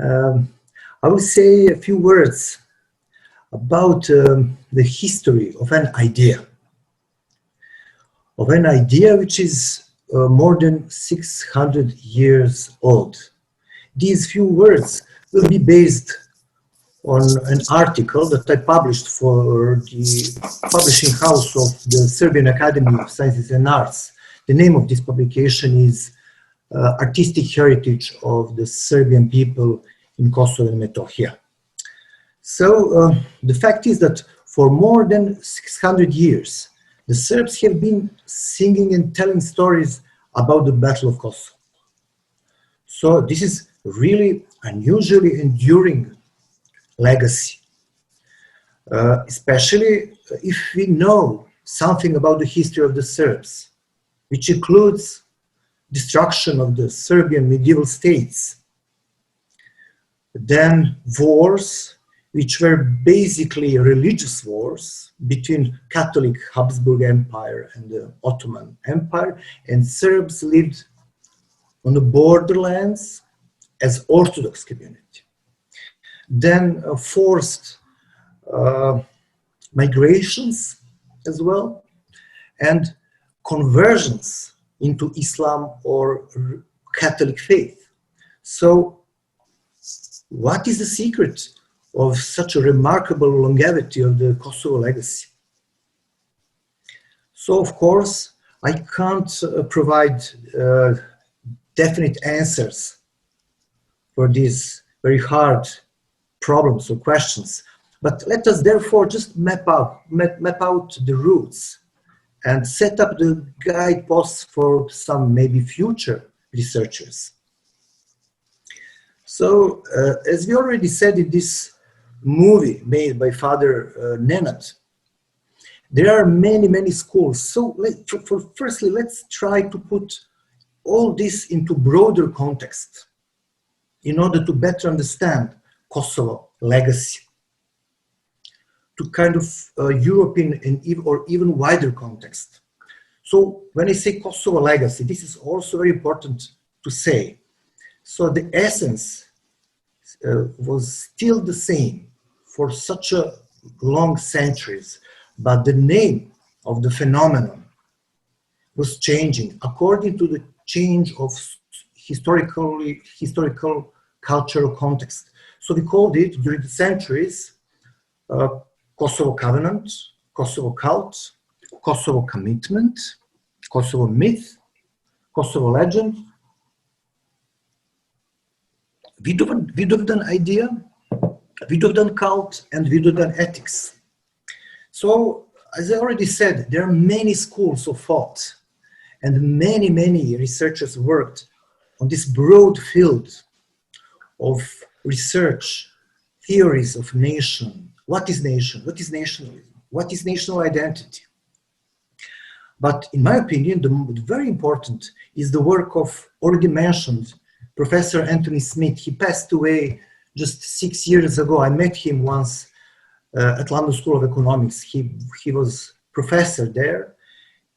Um, I will say a few words about the history of an idea which is more than 600 years old. These few words will be based on an article that I published for the publishing house of the Serbian Academy of Sciences and Arts. The name of this publication is Artistic Heritage of the Serbian People in Kosovo and Metohija. So the fact is that for more than 600 years, the Serbs have been singing and telling stories about the Battle of Kosovo. So this is really unusually enduring legacy, especially if we know something about the history of the Serbs, which includes destruction of the Serbian medieval states, then wars, which were basically religious wars between Catholic Habsburg Empire and the Ottoman Empire, and Serbs lived on the borderlands as Orthodox community. Then forced migrations as well, and conversions into Islam or Catholic faith. So what is the secret of such a remarkable longevity of the Kosovo legacy? So of course, I can't provide definite answers for these very hard problems or questions, but let us therefore just map out the roots and set up the guideposts for some maybe future researchers. So as we already said in this movie made by Father Nenad, there are many schools. So firstly, let's try to put all this into broader context in order to better understand Kosovo legacy, to kind of European or even wider context. So when I say Kosovo legacy, this is also very important to say. So the essence was still the same for such a long centuries, but the name of the phenomenon was changing according to the change of historical cultural context. So we called it during the centuries Kosovo Covenant, Kosovo Cult, Kosovo Commitment, Kosovo Myth, Kosovo Legend, Vidovdan Idea, Vidovdan Cult, and Vidovdan Ethics. So, as I already said, there are many schools of thought, and many researchers worked on this broad field of research, theories of nation. What is nation? What is nationalism? What is national identity? But in my opinion, the very important is the work of already mentioned Professor Anthony Smith. He passed away just 6 years ago. I met him once at London School of Economics. He was professor there.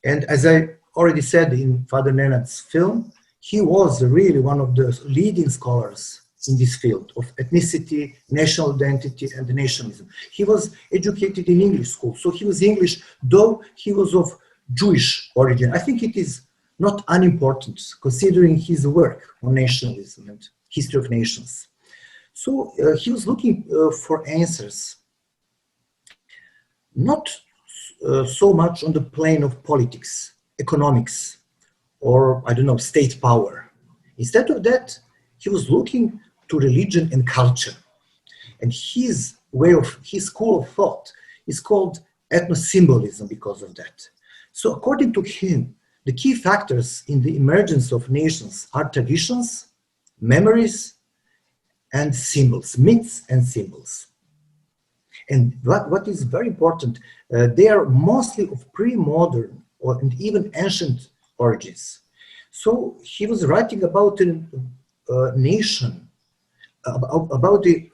And as I already said in Father Nenad's film, he was really one of the leading scholars in this field of ethnicity, national identity, and nationalism. He was educated in English school, so he was English, though he was of Jewish origin. I think it is not unimportant considering his work on nationalism and history of nations. So he was looking for answers, not so much on the plane of politics, economics, or I don't know, state power. Instead of that, he was looking to religion and culture. And his school of thought is called ethno-symbolism because of that. So according to him, the key factors in the emergence of nations are traditions, memories, and symbols, myths and symbols. And what is very important, they are mostly of pre-modern and even ancient origins. So he was writing about a nation, about the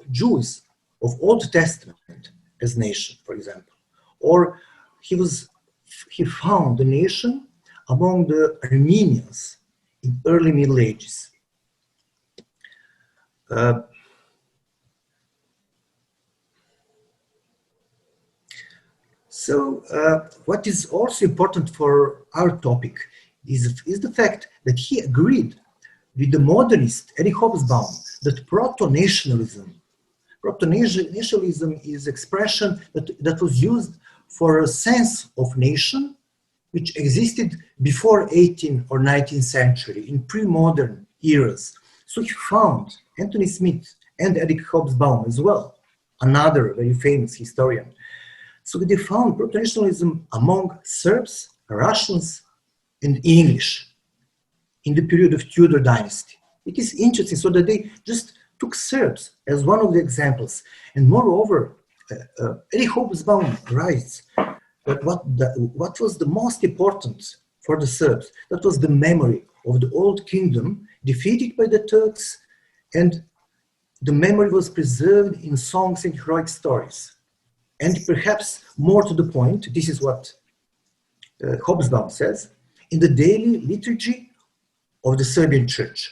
Jews of Old Testament as nation, for example. Or he found the nation among the Armenians in early Middle Ages. Uh, what is also important for our topic is the fact that he agreed with the modernist Erich Hobsbawm that proto-nationalism is expression that was used for a sense of nation which existed before 18th or 19th century in pre-modern eras. So he found Anthony Smith and Erich Hobsbawm as well, another very famous historian. So they found proto-nationalism among Serbs, Russians, and English in the period of Tudor dynasty. It is interesting, so that they just took Serbs as one of the examples. And moreover, Erich Hobsbawm writes that what was the most important for the Serbs, that was the memory of the old kingdom defeated by the Turks, and the memory was preserved in songs and heroic stories. And perhaps more to the point, this is what Hobsbawm says, in the daily liturgy of the Serbian church,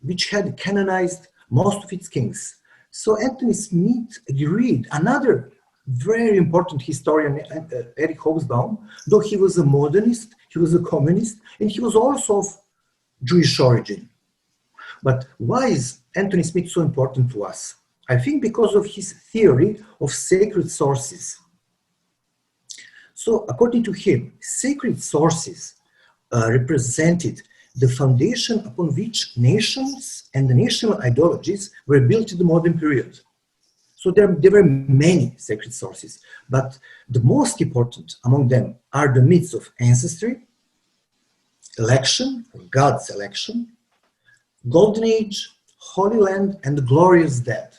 which had canonized most of its kings. So Anthony Smith agreed, another very important historian, Erich Hobsbawm, though he was a modernist, he was a communist, and he was also of Jewish origin. But why is Anthony Smith so important to us? I think because of his theory of sacred sources. So according to him, sacred sources represented the foundation upon which nations and the national ideologies were built in the modern period. So there were many sacred sources, but the most important among them are the myths of ancestry, election, God's election, golden age, holy land, and the glorious dead.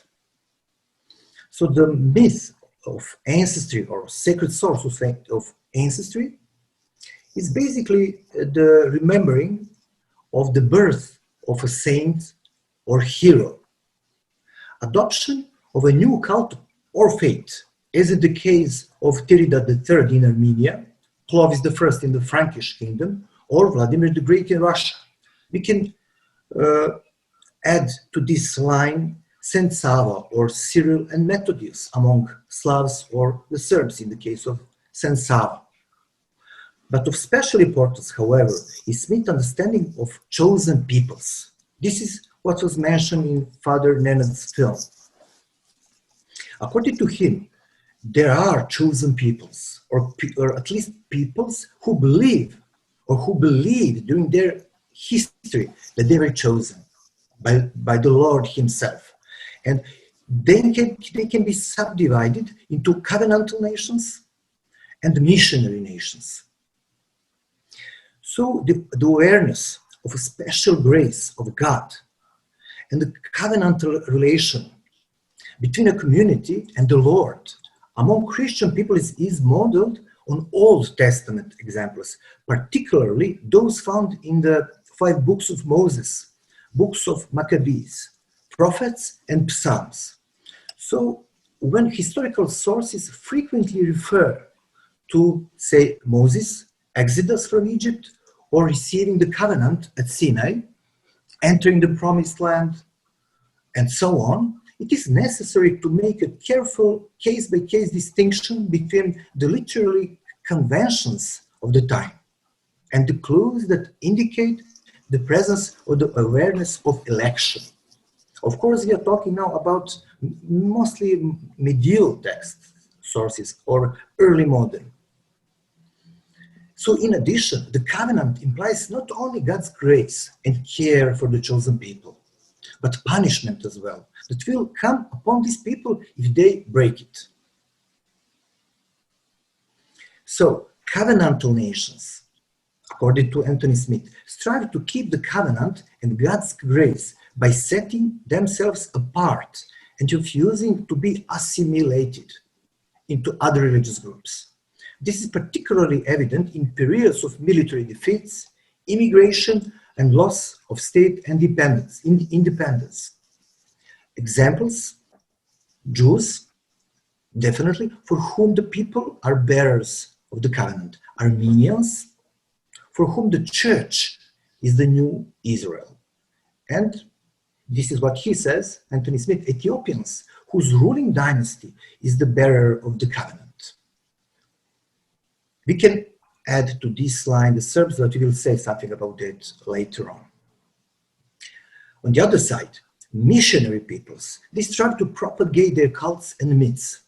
So the myth of ancestry or sacred source of ancestry is basically the remembering of the birth of a saint or hero, adoption of a new cult or faith, as in the case of Tiridad III in Armenia, Clovis I in the Frankish kingdom, or Vladimir the Great in Russia. We can add to this line Saint Sava or Cyril and Methodius among Slavs or the Serbs in the case of Saint Sava. But of special importance, however, is Smith's understanding of chosen peoples. This is what was mentioned in Father Nenad's film. According to him, there are chosen peoples, or at least peoples who believe or who believed during their history that they were chosen by the Lord himself. And they can be subdivided into covenantal nations and missionary nations. So the awareness of a special grace of God and the covenantal relation between a community and the Lord among Christian people is modeled on Old Testament examples, particularly those found in the 5 books of Moses, books of Maccabees, prophets, and Psalms. So when historical sources frequently refer to, say, Moses, Exodus from Egypt, or receiving the covenant at Sinai, entering the promised land, and so on, it is necessary to make a careful case-by-case distinction between the literary conventions of the time and the clues that indicate the presence or the awareness of election. Of course, we are talking now about mostly medieval text sources or early modern. So in addition, the covenant implies not only God's grace and care for the chosen people, but punishment as well, that will come upon these people if they break it. So, covenantal nations, according to Anthony Smith, strive to keep the covenant and God's grace by setting themselves apart and refusing to be assimilated into other religious groups. This is particularly evident in periods of military defeats, immigration, and loss of state independence. Examples: Jews, definitely, for whom the people are bearers of the covenant. Armenians, for whom the church is the new Israel. And This is what he says, Anthony Smith, Ethiopians, whose ruling dynasty is the bearer of the covenant. We can add to this line the Serbs, but we will say something about that later on. On the other side, missionary peoples, they strive to propagate their cults and myths.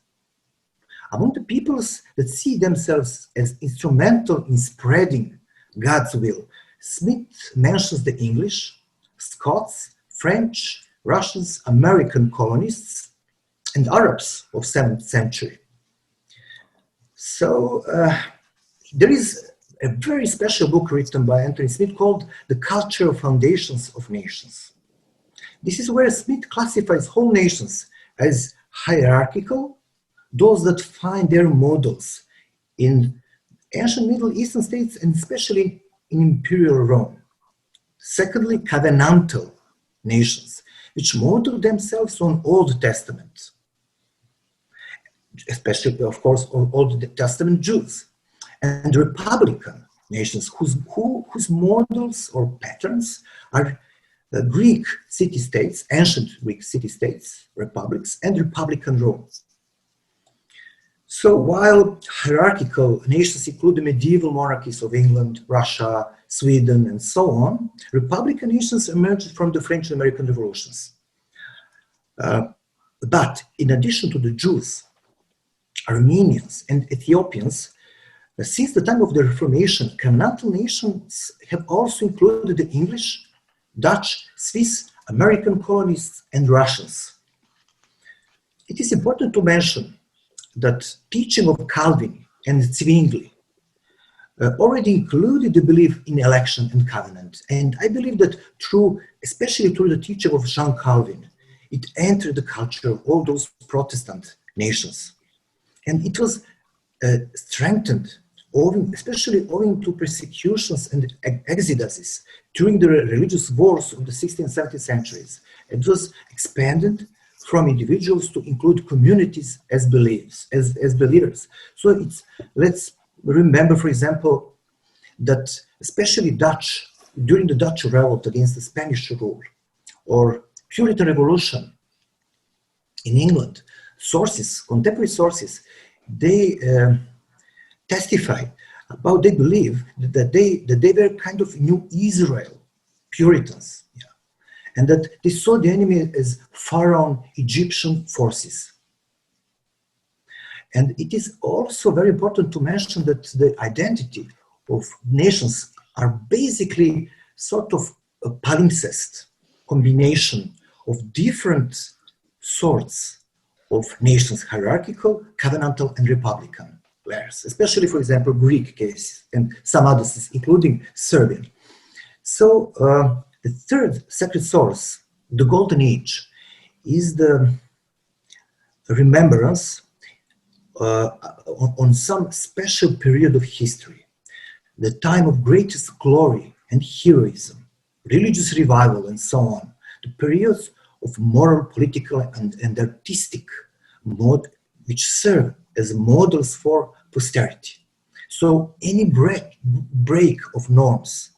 Among the peoples that see themselves as instrumental in spreading God's will, Smith mentions the English, Scots, French, Russians, American colonists, and Arabs of 7th century. So there is a very special book written by Anthony Smith called The Cultural Foundations of Nations. This is where Smith classifies whole nations as hierarchical, those that find their models in ancient Middle Eastern states and especially in Imperial Rome. Secondly, covenantal nations, which model themselves on Old Testament, especially, of course, on Old Testament Jews. And republican nations whose models or patterns are Greek city-states, ancient Greek city-states, republics, and republican Rome. So while hierarchical nations include the medieval monarchies of England, Russia, Sweden, and so on, republican nations emerged from the French and American revolutions. But in addition to the Jews, Armenians, and Ethiopians, since the time of the Reformation, covenantal nations have also included the English, Dutch, Swiss, American colonists, and Russians. It is important to mention that teaching of Calvin and Zwingli already included the belief in election and covenant. And I believe that especially through the teaching of Jean Calvin, it entered the culture of all those Protestant nations. And it was strengthened, especially owing to persecutions and exoduses during the religious wars of the 16th and 17th centuries. It was expanded from individuals to include communities as believers. So let's remember, for example, that especially during the Dutch revolt against the Spanish rule, or Puritan Revolution in England, contemporary sources, they testify about, they believe that they were kind of New Israel Puritans, and that they saw the enemy as Pharaoh Egyptian forces. And it is also very important to mention that the identity of nations are basically sort of a palimpsest combination of different sorts of nations, hierarchical, covenantal, and republican layers, especially, for example, Greek cases and some others, including Serbian. So the third sacred source, the Golden Age, is the remembrance on some special period of history, the time of greatest glory and heroism, religious revival, and so on, the periods of moral, political, and artistic mode, which serve as models for posterity. So any breaking of norms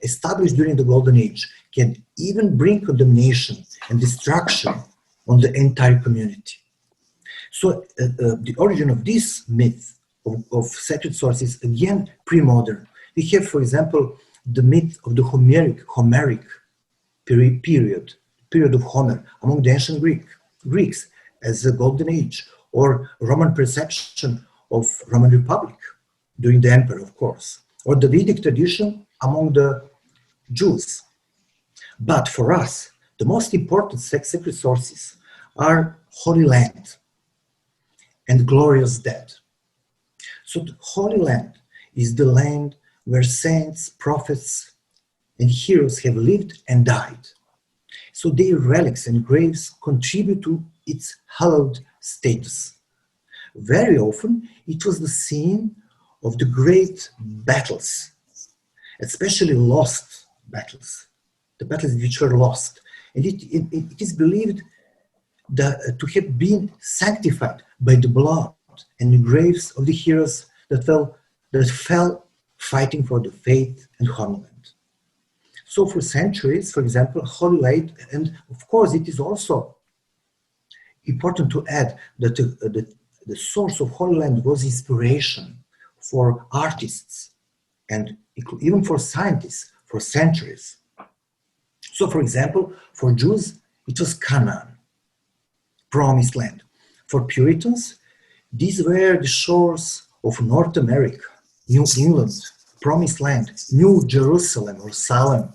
established during the Golden Age can even bring condemnation and destruction on the entire community. So the origin of this myth of sacred sources, again, pre-modern. We have, for example, the myth of the Homeric period of Homer among the ancient Greeks as the Golden Age, or Roman perception of Roman Republic during the Emperor, of course, or the Vedic tradition among the Jews. But for us, the most important sacred sources are Holy Land and Glorious Dead. So the Holy Land is the land where saints, prophets, and heroes have lived and died. So their relics and graves contribute to its hallowed status. Very often, it was the scene of the great battles, especially lost battles, the battles which were lost. And it is believed that, to have been sanctified by the blood and the graves of the heroes that fell fighting for the faith and homeland. So for centuries, for example, Holy Land, and of course it is also important to add that the source of Holy Land was inspiration for artists and even for scientists for centuries. So for example, for Jews, it was Canaan, promised land. For Puritans, these were the shores of North America, New England, promised land, New Jerusalem or Salem,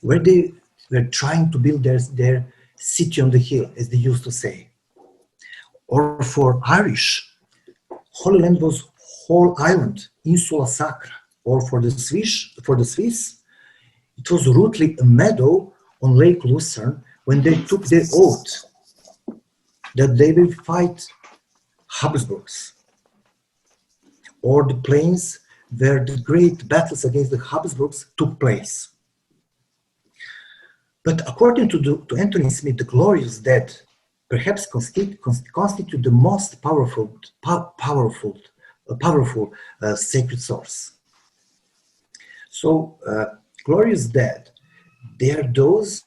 where they were trying to build their city on the hill, as they used to say. Or for Irish, Holy Land was whole island, Insula Sacra. Or for the Swiss, it was rudely a meadow on Lake Lucerne when they took their oath that they will fight Habsburgs. Or the plains where the great battles against the Habsburgs took place. But according to Anthony Smith, the glorious dead perhaps constitute the most powerful sacred source. So, glorious dead, they are those,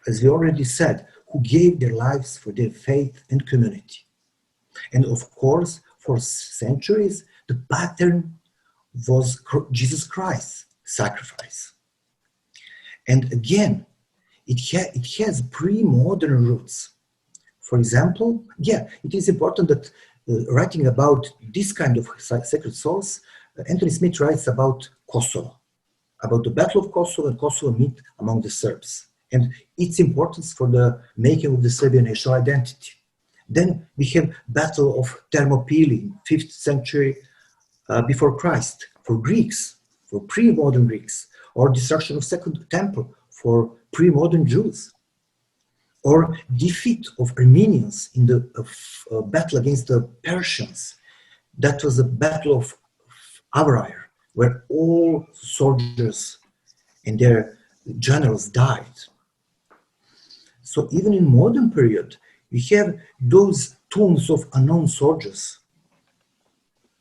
as we already said, who gave their lives for their faith and community. And of course, for centuries, the pattern was Jesus Christ's sacrifice. And again, it has pre-modern roots. For example, it is important that writing about this kind of sacred source, Anthony Smith writes about Kosovo, about the Battle of Kosovo and Kosovo myth among the Serbs, and its importance for the making of the Serbian national identity. Then we have Battle of Thermopylae in 5th century before Christ for Greeks, for pre-modern Greeks, or destruction of Second Temple for pre-modern Jews, or defeat of Armenians in the battle against the Persians. That was the Battle of Avrair, where all soldiers and their generals died. So even in modern period, we have those tombs of unknown soldiers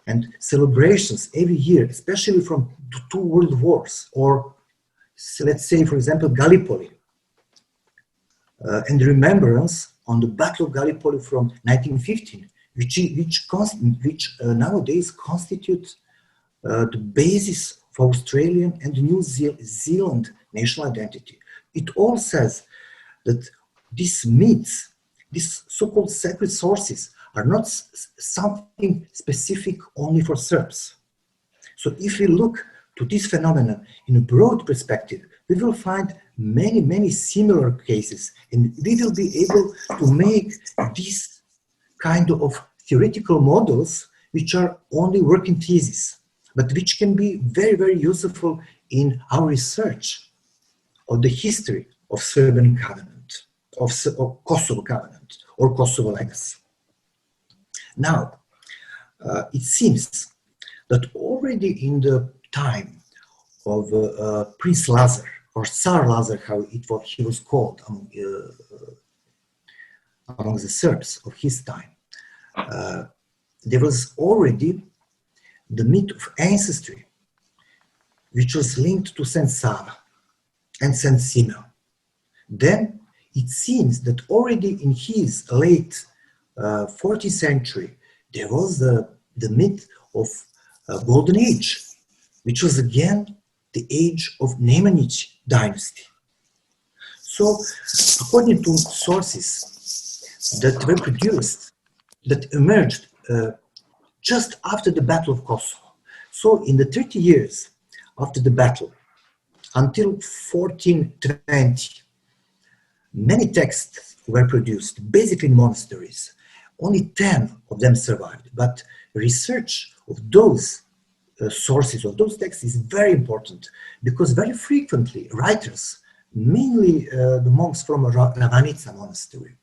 and celebrations every year, especially from the two world wars, or let's say, for example, Gallipoli, and remembrance on the Battle of Gallipoli from 1915, which nowadays constitute the basis for Australian and New Zealand national identity. It all says that these myths, these so-called sacred sources, are not something specific only for Serbs. So if we look to this phenomenon in a broad perspective, we will find many, many similar cases, and we will be able to make these kind of theoretical models, which are only working theses, but which can be very, very useful in our research of the history of Serbian Covenant, of Kosovo Covenant, or Kosovo legacy. Now, it seems that already in the time of Prince Lazar, or Tsar Lazar, how he was called among the Serbs of his time, there was already the myth of ancestry, which was linked to Saint Sava and Saint Simeon. Then it seems that already in his late 14th century, there was the myth of Golden Age, which was again the age of Nemanjić dynasty. So, according to sources that were produced, that emerged just after the Battle of Kosovo, so in the 30 years after the battle, until 1420, many texts were produced, basically in monasteries. Only 10 of them survived, but research of those sources of those texts is very important, because very frequently writers, mainly the monks from Ravanica monastery,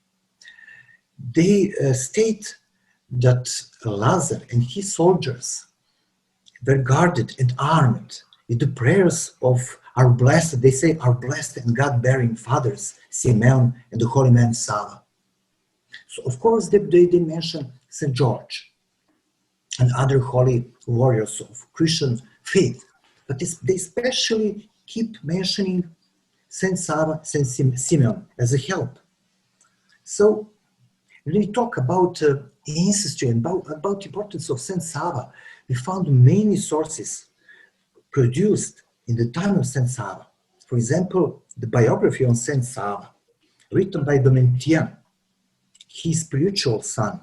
they state that Lazar and his soldiers were guarded and armed with the prayers of our blessed, they say, our blessed and God-bearing fathers, Simeon and the holy man Sava. So of course they mention St. George and other holy warriors of Christian faith, but they especially keep mentioning Saint Sava, Saint Simeon as a help. So when we talk about ancestry and about the importance of Saint Sava, we found many sources produced in the time of Saint Sava. For example, the biography on Saint Sava, written by Domitian, his spiritual son,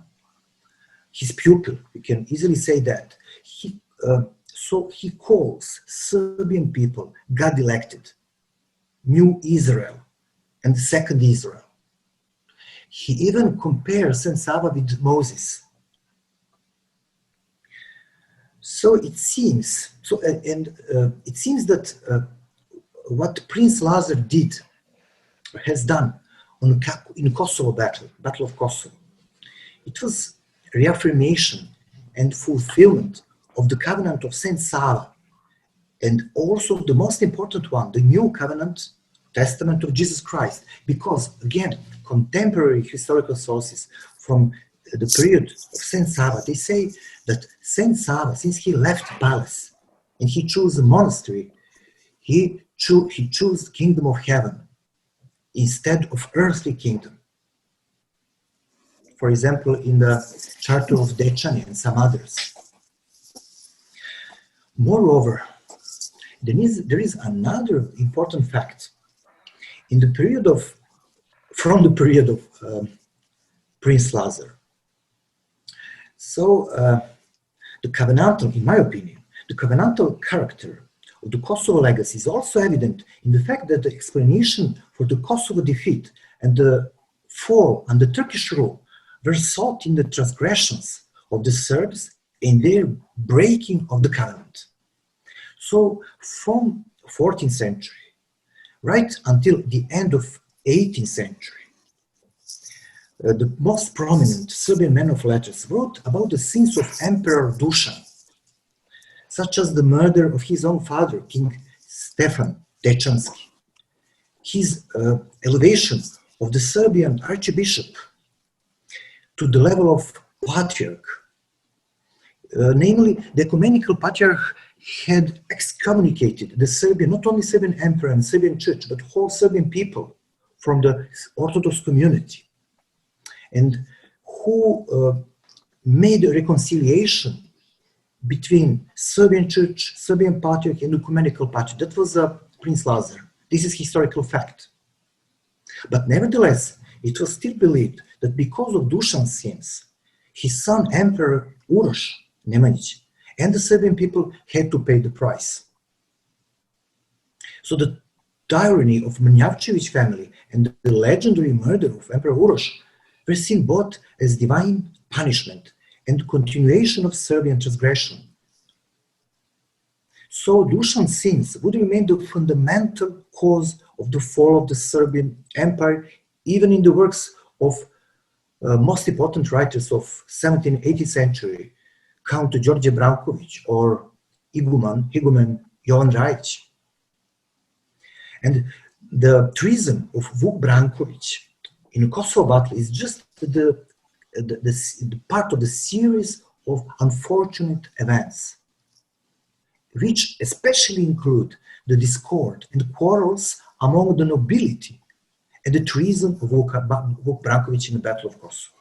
his pupil, we can easily say that. So he calls Serbian people God-elected, New Israel, and the Second Israel. He even compares Saint Sava with Moses. So it seems, it seems that what Prince Lazar has done in Kosovo Battle of Kosovo, it was reaffirmation and fulfillment of the covenant of Saint Sava, and also the most important one, the new covenant, testament of Jesus Christ. Because again, contemporary historical sources from the period of Saint Sava, they say that Saint Sava, since he left palace and he chose a monastery, he chose kingdom of heaven instead of earthly kingdom. For example, in the Charter of Dechani and some others. Moreover, there is another important fact. In the period of, from the period of Prince Lazar. So the covenantal, in my opinion, the covenantal character of the Kosovo legacy is also evident in the fact that the explanation for the Kosovo defeat and the fall under Turkish rule were sought in the transgressions of the Serbs in their breaking of the covenant. So from 14th century, right until the end of 18th century, the most prominent Serbian men of letters wrote about the sins of Emperor Dušan, such as the murder of his own father, King Stefan Dechansky, his elevation of the Serbian archbishop to the level of patriarch. Namely, the ecumenical patriarch had excommunicated the Serbian, not only Serbian emperor and Serbian church, but whole Serbian people from the Orthodox community, and who made a reconciliation between Serbian church, Serbian patriarch, and ecumenical patriarch. That was Prince Lazar. This is historical fact. But nevertheless, it was still believed that because of Dušan's sins, his son Emperor Uroš Nemanjić and the Serbian people had to pay the price. So the tyranny of Mnjavčević family and the legendary murder of Emperor Uroš were seen both as divine punishment and continuation of Serbian transgression. So Dušan's sins would remain the fundamental cause of the fall of the Serbian Empire, even in the works of most important writers of 17th, 18th century, Count George Branković or Higumen Jovan Rajić. And the treason of Vuk Branković in the Kosovo battle is just the part of the series of unfortunate events, which especially include the discord and quarrels among the nobility and the treason of Vuk Branković in the Battle of Kosovo.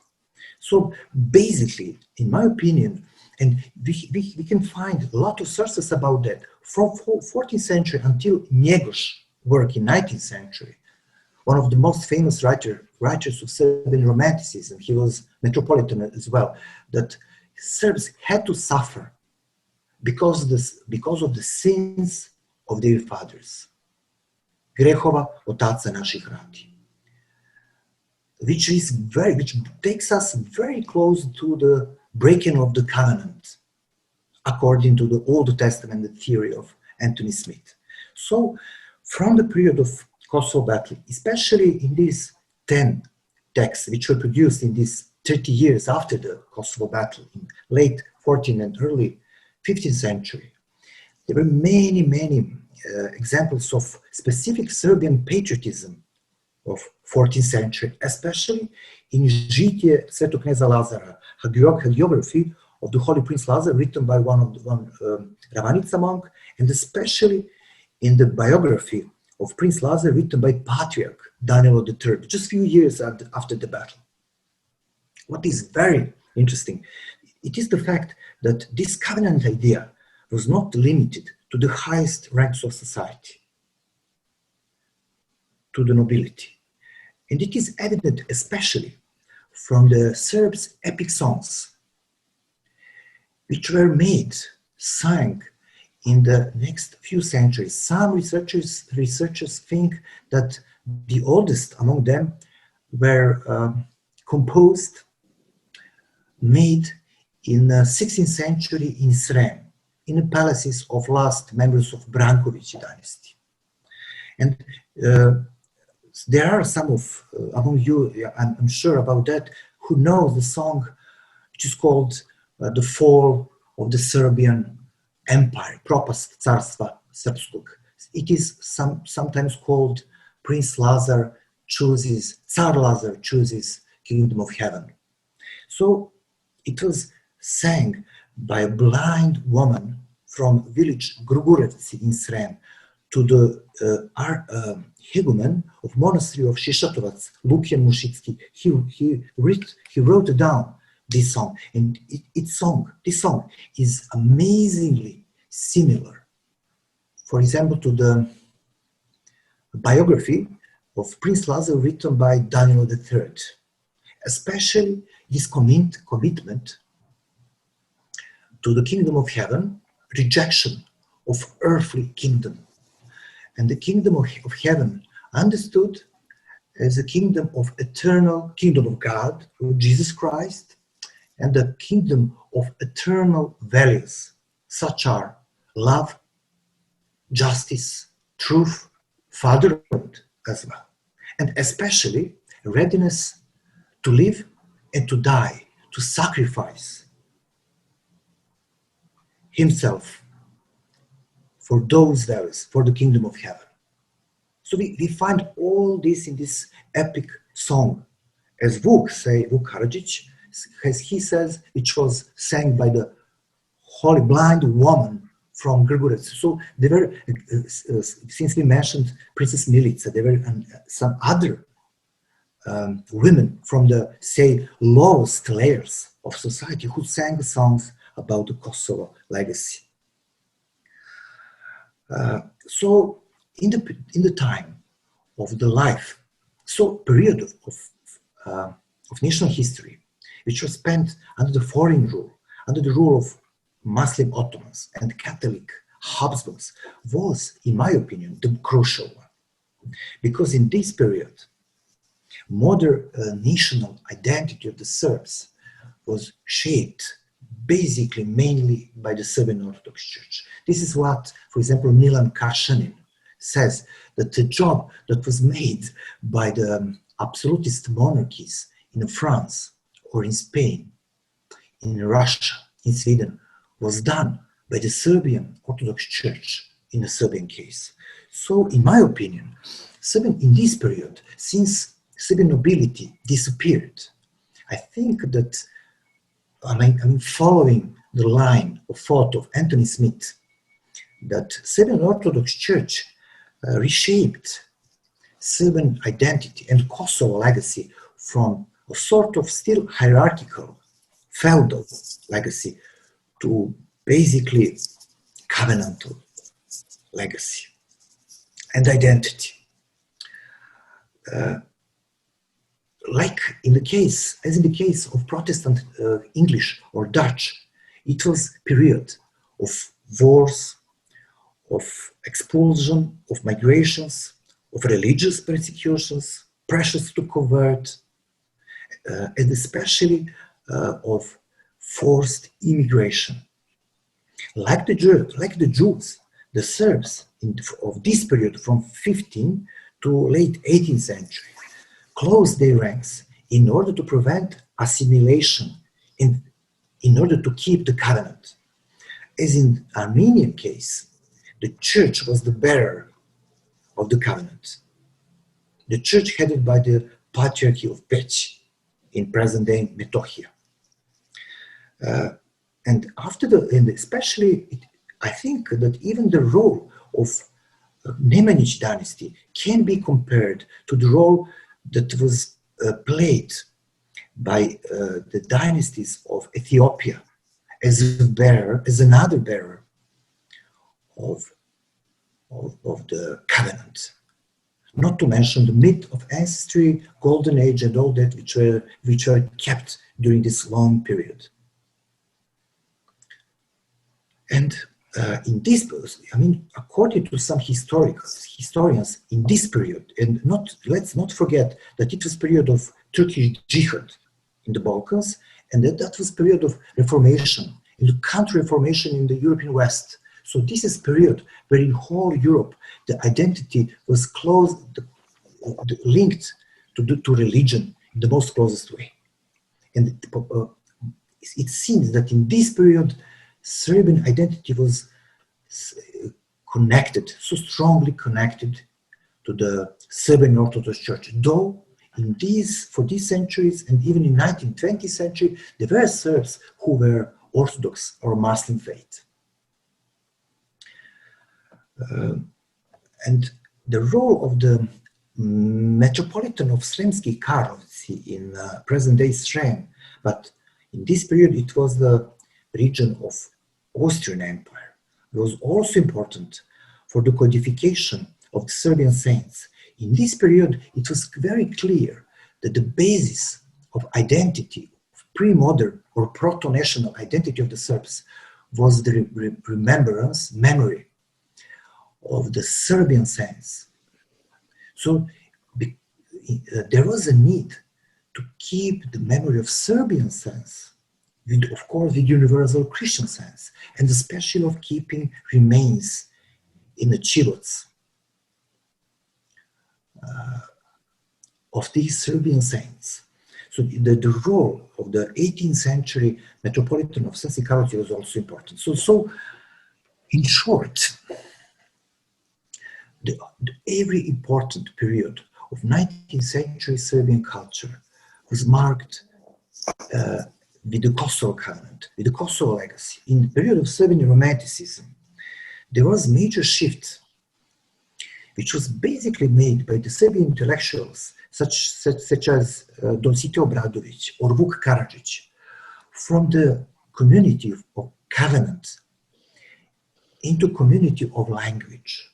So basically, in my opinion, and we can find a lot of sources about that, from 14th century until Njegoš's work in 19th century, one of the most famous writers of Serbian Romanticism, he was metropolitan as well, that Serbs had to suffer because of the sins of their fathers. Grehova otaca naših rati. Which takes us very close to the breaking of the covenant, according to the Old Testament theory of Anthony Smith. So, from the period of Kosovo battle, especially in these 10 texts which were produced in these 30 years after the Kosovo battle, in late 14th and early 15th century, there were many examples of specific Serbian patriotism of 14th century, especially in Žitije Svetog kneza Lazara, hagiography of the Holy Prince Lazar, written by one Ravanica monk, and especially in the biography of Prince Lazar written by Patriarch Daniel III, just a few years after the battle. What is very interesting, it is the fact that this covenant idea was not limited to the highest ranks of society, to the nobility. And it is evident especially from the Serbs' epic songs, which were sang in the next few centuries. Some researchers think that the oldest among them were composed, made in the 16th century in Srem, in the palaces of last members of Branković dynasty. And there are some of among you, I'm sure about that, who know the song which is called The Fall of the Serbian Empire, Propast Carstva Srpskog. It is sometimes called Tsar Lazar chooses Kingdom of Heaven. So it was sang by a blind woman from village Grugurevci in Srem to the hegumen of monastery of Shishatovac, Lukian Mushitsky. He wrote down this song, and this song is amazingly similar, for example, to the biography of Prince Lazar written by Daniel III, especially his commitment to the kingdom of heaven, rejection of earthly kingdom, and the kingdom of heaven understood as a kingdom of eternal, kingdom of God, of Jesus Christ, and the kingdom of eternal values, such are love, justice, truth, fatherhood as well, and especially readiness to live and to die, to sacrifice himself for those values, for the kingdom of heaven. So we find all this in this epic song, as Vuk Karadžić, as he says, which was sang by the holy blind woman from Grgurec. So there were, since we mentioned Princess Milica, there were some other women from the, say, lowest layers of society who sang songs about the Kosovo legacy. So in the time of the life, so period of national history, which was spent under the foreign rule, under the rule of Muslim Ottomans and Catholic Habsburgs, was, in my opinion, the crucial one. Because in this period, modern national identity of the Serbs was shaped basically mainly by the Serbian Orthodox Church. This is what, for example, Milan Kašanin says, that the job that was made by the absolutist monarchies in France or in Spain, in Russia, in Sweden, was done by the Serbian Orthodox Church in the Serbian case. So, in my opinion, in this period, since Serbian nobility disappeared, I think that I'm following the line of thought of Anthony Smith, that Serbian Orthodox Church reshaped Serbian identity and Kosovo legacy from a sort of still hierarchical, feudal legacy to basically covenantal legacy and identity. Like in the case, as in the case of Protestant English or Dutch, it was a period of wars, of expulsion, of migrations, of religious persecutions, pressures to convert, and especially of forced immigration. Like the Jews, the Serbs of this period from 15th to late 18th century closed their ranks in order to prevent assimilation, in order to keep the covenant. As in Armenian case, the church was the bearer of the covenant. The church headed by the Patriarchy of Peć in present-day Metohija. And especially, I think that even the role of Nemanjić dynasty can be compared to the role that was played by the dynasties of Ethiopia as another bearer of the covenant. Not to mention the myth of ancestry, golden age, and all that which were kept during this long period. And in this, according to some historians, in this period, and let's not forget that it was period of Turkish jihad in the Balkans, and that was period of reformation, and the counter-reformation in the European West. So this is period where in whole Europe the identity was linked to religion in the most closest way. And it seems that in this period Serbian identity was connected, so strongly connected to the Serbian Orthodox Church. Though for these centuries and even in 19th, 20th century, there were Serbs who were Orthodox or Muslim faith. And the role of the Metropolitan of Sremski Karlovci in present-day Srem, but in this period it was the region of Austrian Empire, was also important for the codification of the Serbian saints. In this period, it was very clear that the basis of identity, of pre-modern or proto-national identity of the Serbs, was the memory of the Serbian saints. So there was a need to keep the memory of Serbian saints, of course with universal Christian saints, and especially of keeping remains in the chivots of these Serbian saints. So the role of the 18th century Metropolitan of Sremski Karlovci was also important. So in short, every important period of 19th century Serbian culture was marked with the Kosovo covenant, with the Kosovo legacy. In the period of Serbian Romanticism, there was a major shift, which was basically made by the Serbian intellectuals, such as Dositej Obradović or Vuk Karadžić, from the community of covenant into community of language,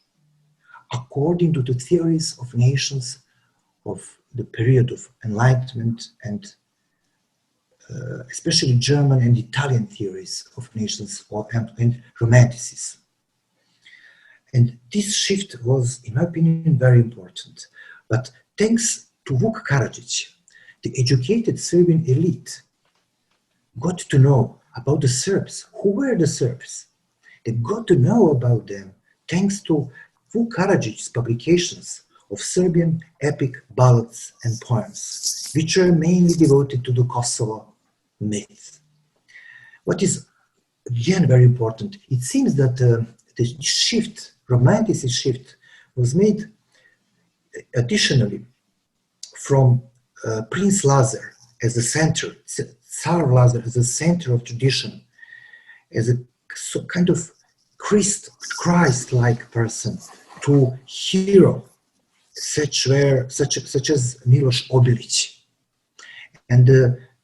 according to the theories of nations of the period of Enlightenment and especially German and Italian theories of nations and Romanticism. And this shift was, in my opinion, very important. But thanks to Vuk Karadžić, the educated Serbian elite got to know about the Serbs. Who were the Serbs? They got to know about them thanks to Vuk Karadžić's publications of Serbian epic ballads and poems, which are mainly devoted to the Kosovo myth. What is again very important, it seems that the shift, Romanticist shift, was made additionally from Prince Lazar as the center, Tsar Lazar as the center of tradition, as a kind of Christ-like person, to hero such as Milos Kovic. And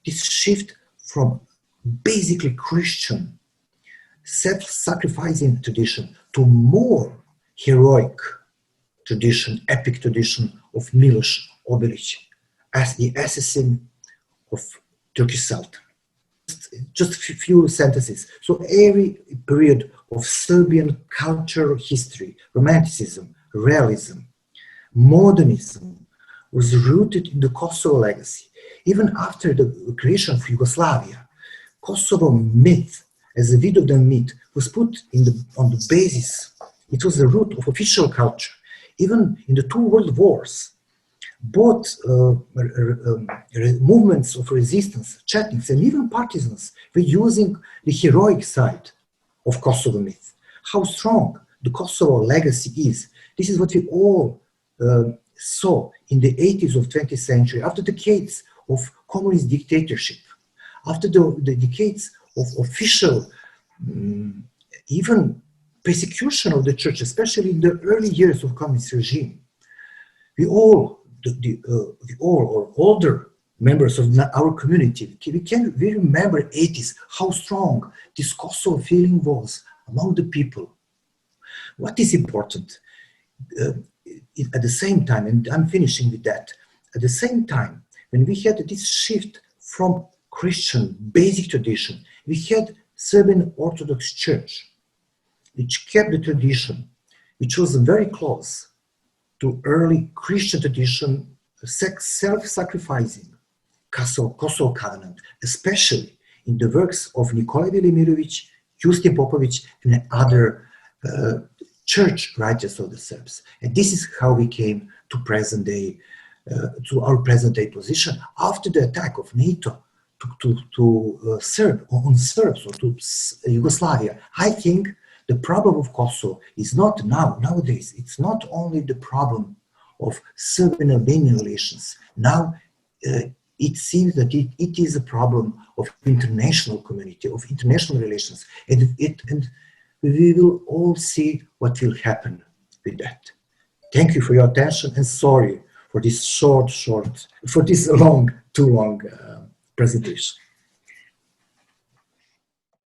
this shift from basically Christian self-sacrificing tradition to more heroic tradition, epic tradition of Milos Kovic as the assassin of Turkish Sultan. Just a few sentences. So every period of Serbian cultural history, Romanticism, realism, modernism, was rooted in the Kosovo legacy. Even after the creation of Yugoslavia, Kosovo myth, as a Vidovdan myth, was put on the basis. It was the root of official culture. Even in the two world wars, both movements of resistance, Chetniks and even partisans, were using the heroic side of Kosovo myth. How strong the Kosovo legacy is. This is what we all saw in the 80s of 20th century, after decades of communist dictatorship, after the decades of official, even persecution of the church, especially in the early years of communist regime. We all, or older members of our community, we remember 80s, how strong this Kosovo feeling was among the people. What is important? At the same time, and I'm finishing with that, at the same time, when we had this shift from Christian basic tradition, we had Serbian Orthodox Church, which kept the tradition, which was very close to early Christian tradition, self-sacrificing Kosovo Covenant, especially in the works of Nikola Velimirovic, Justin Popovic, and other church writers of the Serbs. And this is how we came to present day, to our present day position after the attack of NATO on Serbs or to Yugoslavia. I think the problem of Kosovo is not nowadays, it's not only the problem of Serbian-Albanian relations. Now, it seems that it is a problem of international community, of international relations, and we will all see what will happen with that. Thank you for your attention, and sorry for this too long presentation.